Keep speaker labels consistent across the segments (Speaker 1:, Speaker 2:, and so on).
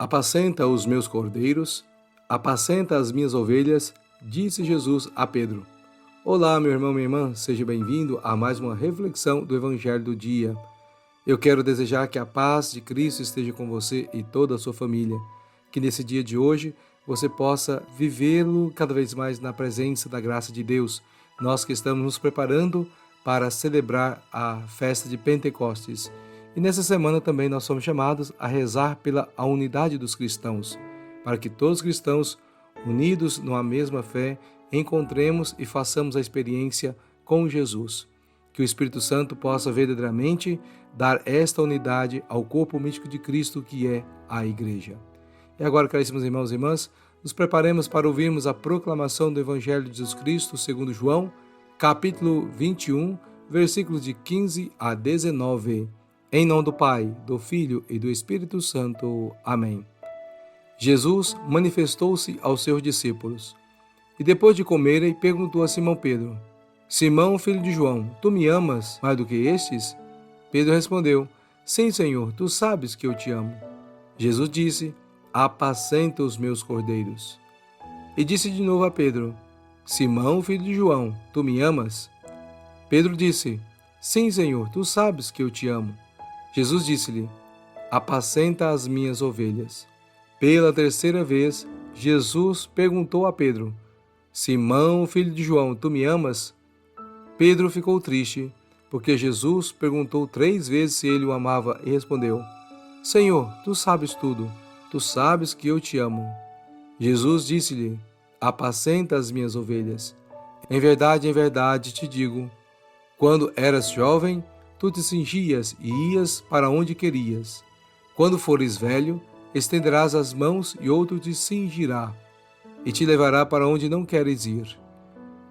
Speaker 1: Apacenta os meus cordeiros, apacenta as minhas ovelhas, disse Jesus a Pedro. Olá, meu irmão, minha irmã, seja bem-vindo a mais uma reflexão do Evangelho do dia. Eu quero desejar que a paz de Cristo esteja com você e toda a sua família, que nesse dia de hoje você possa vivê-lo cada vez mais na presença da graça de Deus. Nós que estamos nos preparando para celebrar a festa de Pentecostes. E nessa semana também nós somos chamados a rezar pela unidade dos cristãos, para que todos os cristãos, unidos numa mesma fé, encontremos e façamos a experiência com Jesus. Que o Espírito Santo possa verdadeiramente dar esta unidade ao corpo místico de Cristo, que é a Igreja. E agora, caríssimos irmãos e irmãs, nos preparemos para ouvirmos a proclamação do Evangelho de Jesus Cristo segundo João, capítulo 21, versículos de 15 a 19. Em nome do Pai, do Filho e do Espírito Santo. Amém. Jesus manifestou-se aos seus discípulos. E depois de comerem, perguntou a Simão Pedro: Simão, filho de João, tu me amas mais do que estes? Pedro respondeu: Sim, Senhor, tu sabes que eu te amo. Jesus disse: Apacenta os meus cordeiros. E disse de novo a Pedro: Simão, filho de João, tu me amas? Pedro disse: Sim, Senhor, tu sabes que eu te amo. Jesus disse-lhe: Apacenta as minhas ovelhas. Pela terceira vez, Jesus perguntou a Pedro: Simão, filho de João, tu me amas? Pedro ficou triste, porque Jesus perguntou 3 vezes se ele o amava e respondeu: Senhor, tu sabes tudo, tu sabes que eu te amo. Jesus disse-lhe: Apacenta as minhas ovelhas. Em verdade te digo, quando eras jovem, tu te cingias e ias para onde querias. Quando fores velho, estenderás as mãos e outro te cingirá e te levará para onde não queres ir.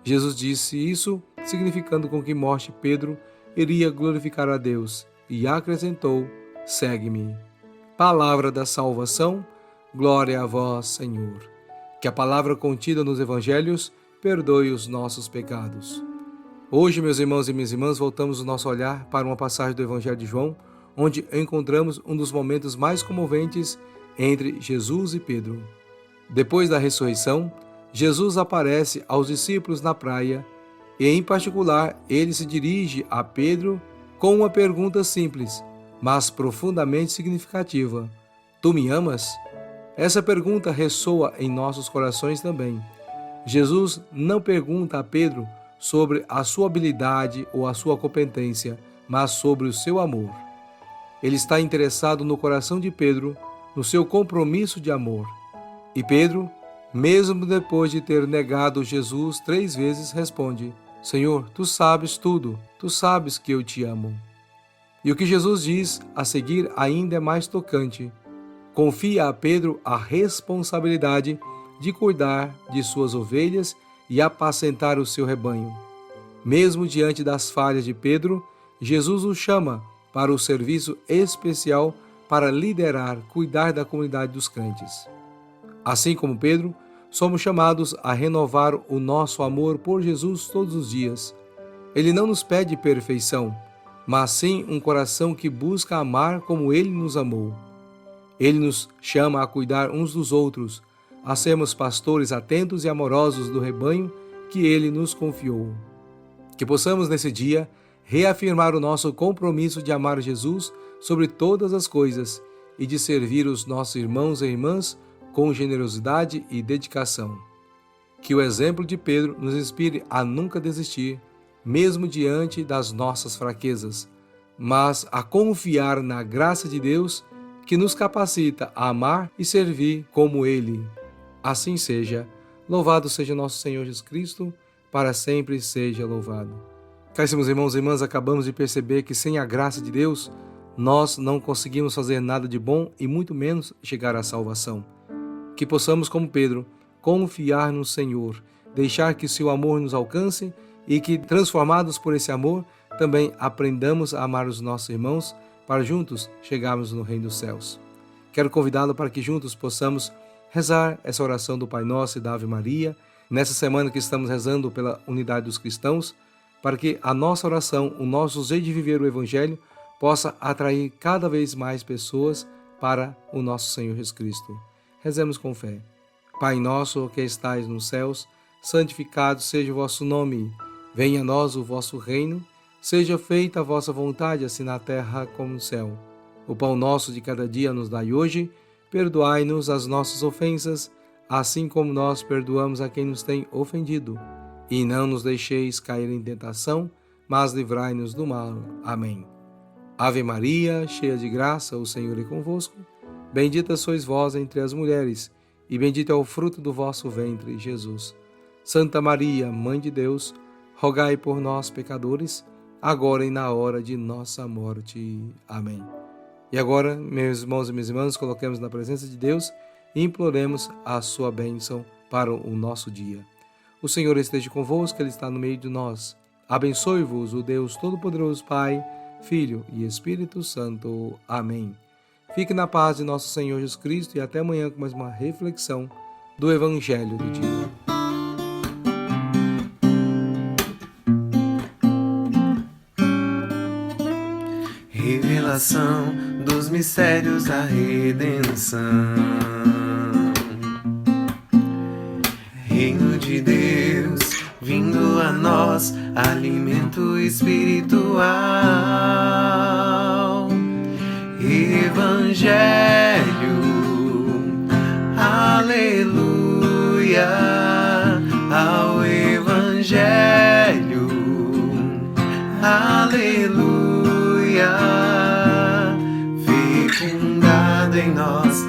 Speaker 1: Jesus disse isso, significando com que morte Pedro iria glorificar a Deus, e acrescentou: Segue-me. Palavra da salvação, glória a vós, Senhor. Que a palavra contida nos evangelhos perdoe os nossos pecados. Hoje, meus irmãos e minhas irmãs, voltamos o nosso olhar para uma passagem do Evangelho de João, onde encontramos um dos momentos mais comoventes entre Jesus e Pedro. Depois da ressurreição, Jesus aparece aos discípulos na praia e, em particular, ele se dirige a Pedro com uma pergunta simples, mas profundamente significativa: Tu me amas? Essa pergunta ressoa em nossos corações também. Jesus não pergunta a Pedro sobre a sua habilidade ou a sua competência, mas sobre o seu amor. Ele está interessado no coração de Pedro, no seu compromisso de amor. E Pedro, mesmo depois de ter negado Jesus 3 vezes, responde: Senhor, tu sabes tudo, tu sabes que eu te amo. E o que Jesus diz a seguir ainda é mais tocante. Confia a Pedro a responsabilidade de cuidar de suas ovelhas e apacentar o seu rebanho. Mesmo diante das falhas de Pedro, Jesus o chama para o serviço especial para liderar, cuidar da comunidade dos crentes. Assim como Pedro, somos chamados a renovar o nosso amor por Jesus todos os dias. Ele não nos pede perfeição, mas sim um coração que busca amar como Ele nos amou. Ele nos chama a cuidar uns dos outros, a sermos pastores atentos e amorosos do rebanho que Ele nos confiou. Que possamos nesse dia reafirmar o nosso compromisso de amar Jesus sobre todas as coisas e de servir os nossos irmãos e irmãs com generosidade e dedicação. Que o exemplo de Pedro nos inspire a nunca desistir, mesmo diante das nossas fraquezas, mas a confiar na graça de Deus que nos capacita a amar e servir como Ele. Assim seja. Louvado seja nosso Senhor Jesus Cristo, para sempre seja louvado. Caríssimos irmãos e irmãs, acabamos de perceber que sem a graça de Deus, nós não conseguimos fazer nada de bom e muito menos chegar à salvação. Que possamos, como Pedro, confiar no Senhor, deixar que seu amor nos alcance e que, transformados por esse amor, também aprendamos a amar os nossos irmãos para juntos chegarmos no reino dos céus. Quero convidá-lo para que juntos possamos rezar essa oração do Pai Nosso e da Ave Maria, nessa semana que estamos rezando pela unidade dos cristãos, para que a nossa oração, o nosso jeito de viver o Evangelho, possa atrair cada vez mais pessoas para o nosso Senhor Jesus Cristo. Rezemos com fé. Pai nosso que estais nos céus, santificado seja o vosso nome. Venha a nós o vosso reino. Seja feita a vossa vontade, assim na terra como no céu. O pão nosso de cada dia nos dai hoje. Perdoai-nos as nossas ofensas, assim como nós perdoamos a quem nos tem ofendido. E não nos deixeis cair em tentação, mas livrai-nos do mal. Amém. Ave Maria, cheia de graça, o Senhor é convosco. Bendita sois vós entre as mulheres, e bendito é o fruto do vosso ventre, Jesus. Santa Maria, Mãe de Deus, rogai por nós, pecadores, agora e na hora de nossa morte. Amém. E agora, meus irmãos e minhas irmãs, coloquemos na presença de Deus e imploremos a sua bênção para o nosso dia. O Senhor esteja convosco, Ele está no meio de nós. Abençoe-vos o Deus Todo-Poderoso, Pai, Filho e Espírito Santo. Amém. Fique na paz de nosso Senhor Jesus Cristo e até amanhã com mais uma reflexão do Evangelho do dia.
Speaker 2: Revelação dos mistérios da redenção. Reino de Deus, vindo a nós, alimento espiritual. Evangelho, aleluia, ao Evangelho, aleluia, fecundado em nós